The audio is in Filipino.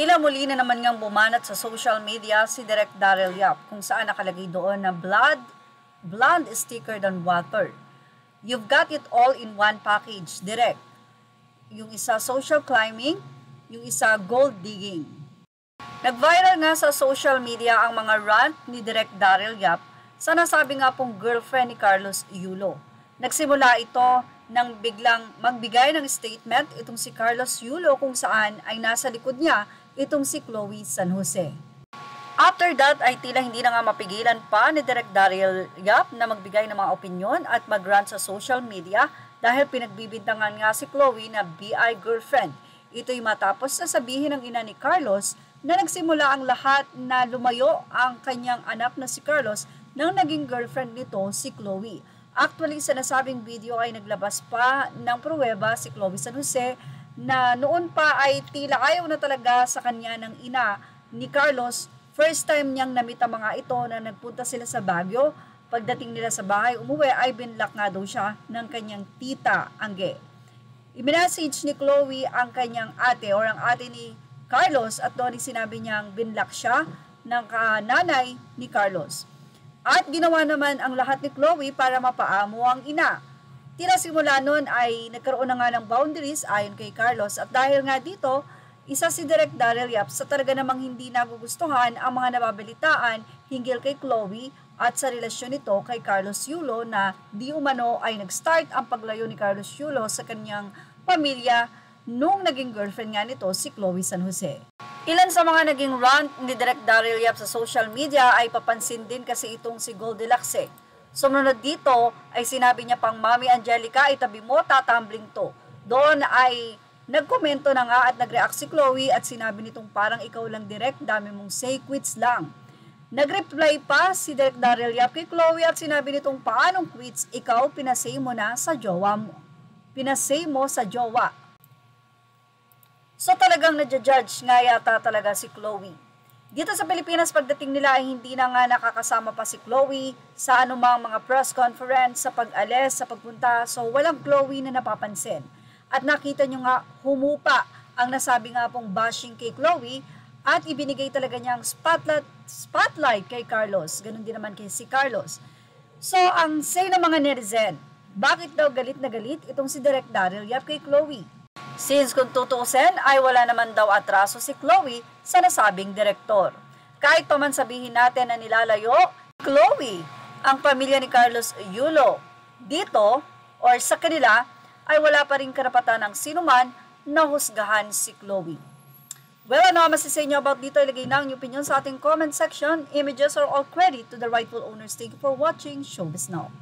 Tila muli na naman ngang bumanat sa social media si Direk Daryl Yap kung saan nakalagay doon na blood is thicker than water. You've got it all in one package, Direk. Yung isa social climbing, yung isa gold digging. Nag-viral nga sa social media ang mga rant ni Direk Daryl Yap sa nasabi nga pong girlfriend ni Carlos Yulo. Nagsimula ito nang biglang magbigay ng statement itong si Carlos Yulo kung saan ay nasa likod niya itong si Chloe San Jose. After that ay tila hindi na nga mapigilan pa ni Direk Daryl Yap na magbigay ng mga opinyon at mag-rant sa social media dahil pinagbibintangan nga si Chloe na BI girlfriend. Ito'y matapos na sabihin ng ina ni Carlos na nagsimula ang lahat na lumayo ang kanyang anak na si Carlos nang naging girlfriend nito si Chloe. Actually, sa nasabing video ay naglabas pa ng pruweba si Chloe San Jose na noon pa ay tila ayaw na talaga sa kanya ng ina ni Carlos. First time niyang namit ang mga ito na nagpunta sila sa Baguio. Pagdating nila sa bahay, umuwi ay binlock nga daw siya ng kanyang tita Angge. I-message ni Chloe ang kanyang ate or ang ate ni Carlos at doon sinabi niyang binlock siya ng nanay ni Carlos. At ginawa naman ang lahat ni Chloe para mapaamo ang ina. Tila simula noon ay nagkaroon na nga ng boundaries ayon kay Carlos at dahil nga dito, isa si Direk Daryl Yap sa talaga namang hindi nagugustuhan ang mga nababalitaan hinggil kay Chloe at sa relasyon nito kay Carlos Yulo na di umano ay nag-start ang paglayo ni Carlos Yulo sa kanyang pamilya nung naging girlfriend nga nito si Chloe San Jose. Ilan sa mga naging rant ni Direk Daryl Yap sa social media ay papansin din kasi itong si Goldilocks. Sumunod dito ay sinabi niya pang, Mami Angelica, itabi mo, tatambling to. Doon ay nagkomento na nga at nag-react si Chloe at sinabi nitong parang ikaw lang Direk, dami mong say quits lang. Nag-reply pa si Direk Daryl Yap kay Chloe at sinabi nitong paanong quits, ikaw pinasay mo na sa jowa mo. Pinasay mo sa jowa. So talagang nadja-judge nga yata talaga si Chloe. Dito sa Pilipinas, pagdating nila ay hindi na nga nakakasama pa si Chloe sa anumang mga press conference, sa pag-alis, sa pagpunta. So walang Chloe na napapansin. At nakita nyo nga humupa ang nasabi nga pong bashing kay Chloe at ibinigay talaga niyang spotlight kay Carlos. Ganon din naman kay si Carlos. So ang say ng mga netizen, bakit daw galit na galit itong si Direk Daryl Yap kay Chloe? Since kung tutuusin ay wala naman daw atraso si Chloe sa nasabing direktor. Kahit pa man sabihin natin na nilalayo, Chloe, ang pamilya ni Carlos Yulo, dito or sa kanila ay wala pa rin karapatan ng sinuman na husgahan si Chloe. Well, ano ang masasay nyo about dito? Ilagay na ang inyong opinion sa ating comment section. Images are all credit to the rightful owners. Thank you for watching Showbiz Now.